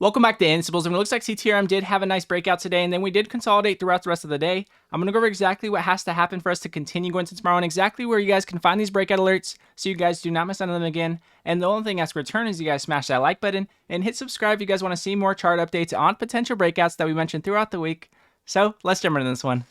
Welcome back to Instables, and it looks like CTRM did have a nice breakout today, and then we did consolidate throughout the rest of the day. I'm going to go over exactly what has to happen for us to continue going to tomorrow and exactly where you guys can find these breakout alerts so you guys do not miss out on them again. And the only thing that's return is you guys smash that like button and hit subscribe if you guys want to see more chart updates on potential breakouts that we mentioned throughout the week. So let's jump into this one.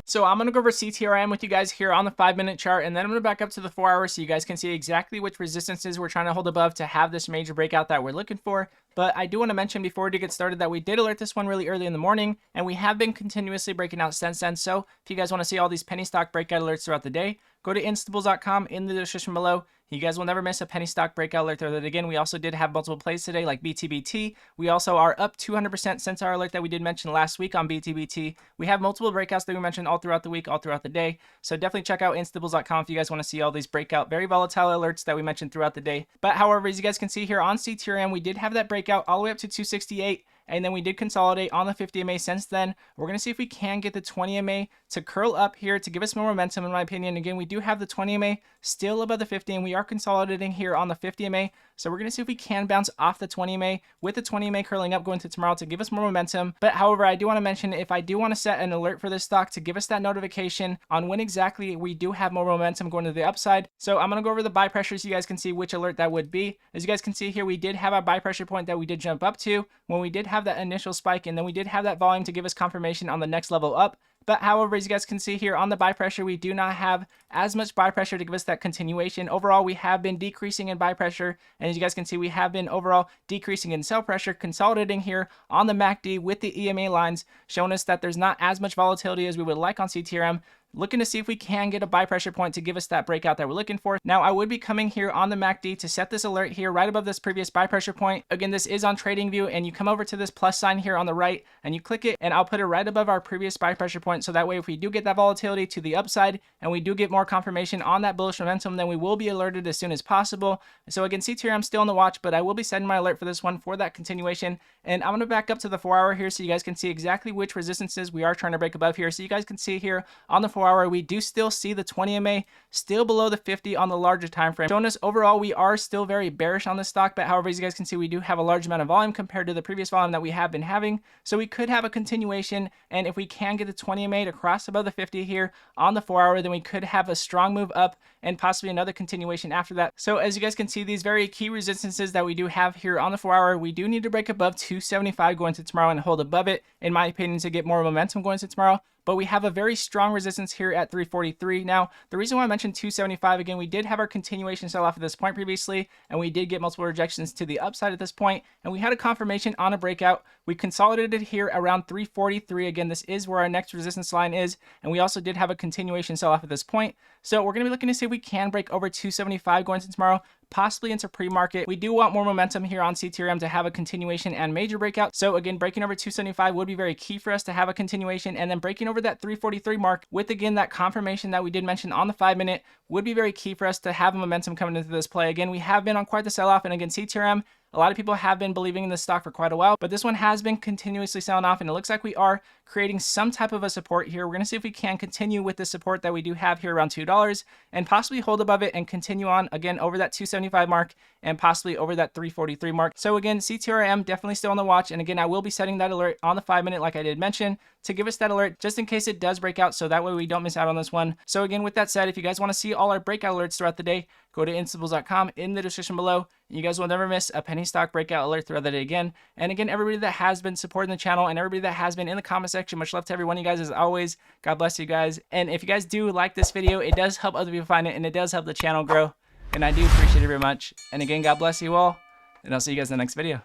So I'm going to go over CTRM with you guys here on the 5-minute chart, and then I'm going to back up to the 4 hour so you guys can see exactly which resistances we're trying to hold above to have this major breakout that we're looking for. But I do want to mention before we do get started that we did alert this one really early in the morning, and we have been continuously breaking out since then. So if you guys want to see all these penny stock breakout alerts throughout the day, go to instables.com in the description below. You guys will never miss a penny stock breakout alert there. That again, we also did have multiple plays today like BTBT. We also are up 200% since our alert that we did mention last week on BTBT. We have multiple breakouts that we mentioned all throughout the week, all throughout the day. So definitely check out instables.com if you guys want to see all these breakout, very volatile alerts that we mentioned throughout the day. But however, as you guys can see here on CTRM, we did have that breakout all the way up to 268. And then we did consolidate on the 50 MA since then. We're going to see if we can get the 20 MA to curl up here to give us more momentum, in my opinion. Again, we do have the 20 MA still above the 50, and we are consolidating here on the 50 MA. So we're going to see if we can bounce off the 20 MA with the 20 MA curling up going to tomorrow to give us more momentum. But however, I do want to mention if I do want to set an alert for this stock to give us that notification on when exactly we do have more momentum going to the upside. So I'm going to go over the buy pressure so you guys can see which alert that would be. As you guys can see here, we did have our buy pressure point that we did jump up to when we did have that initial spike, and then we did have that volume to give us confirmation on the next level up. But however, as you guys can see here on the buy pressure, we do not have as much buy pressure to give us that continuation. Overall, we have been decreasing in buy pressure, and as you guys can see, we have been overall decreasing in sell pressure, consolidating here on the MACD with the EMA lines, showing us that there's not as much volatility as we would like on CTRM. Looking to see if we can get a buy pressure point to give us that breakout that we're looking for. Now, I would be coming here on the MACD to set this alert here right above this previous buy pressure point. Again, this is on TradingView, and you come over to this plus sign here on the right, and you click it, and I'll put it right above our previous buy pressure point. So that way, if we do get that volatility to the upside, and we do get more confirmation on that bullish momentum, then we will be alerted as soon as possible. So again, CTRM still on the watch, but I will be setting my alert for this one for that continuation. And I'm going to back up to the 4 hour here so you guys can see exactly which resistances we are trying to break above here. So you guys can see here on the 4 hour, we do still see the 20 MA still below the 50 on the larger time frame, showing us overall we are still very bearish on this stock. But however, as you guys can see, we do have a large amount of volume compared to the previous volume that we have been having, so we could have a continuation. And if we can get the 20 MA to cross above the 50 here on the 4 hour, then we could have a strong move up and possibly another continuation after that. So as you guys can see, these very key resistances that we do have here on the 4 hour, we do need to break above 275 going to tomorrow and hold above it, in my opinion, to get more momentum going to tomorrow. But we have a very strong resistance here at 343. Now, the reason why I mentioned 275, again, we did have our continuation sell off at this point previously, and we did get multiple rejections to the upside at this point, and we had a confirmation on a breakout. We consolidated here around 343. Again, this is where our next resistance line is, and we also did have a continuation sell off at this point. So we're going to be looking to see if we can break over 275 going to tomorrow, possibly into pre-market. We do want more momentum here on CTRM to have a continuation and major breakout. So again, breaking over 275 would be very key for us to have a continuation, and then breaking over that 343 mark with, again, that confirmation that we did mention on the 5-minute would be very key for us to have a momentum coming into this play. Again, we have been on quite the sell-off, and again, CTRM, a lot of people have been believing in this stock for quite a while, but this one has been continuously selling off, and it looks like we are creating some type of a support here. We're going to see if we can continue with the support that we do have here around $2 and possibly hold above it and continue on again over that 275 mark and possibly over that 343 mark. So again, CTRM definitely still on the watch, and again, I will be setting that alert on the 5-minute like I did mention to give us that alert just in case it does break out, so that way we don't miss out on this one. So again, with that said, if you guys want to see all our breakout alerts throughout the day, go to instables.com in the description below. You guys will never miss a penny stock breakout alert throughout the day again. And again, everybody that has been supporting the channel and everybody that has been in the comment section, much love to every one of you guys as always. God bless you guys. And if you guys do like this video, it does help other people find it, and it does help the channel grow. And I do appreciate it very much. And again, God bless you all, and I'll see you guys in the next video.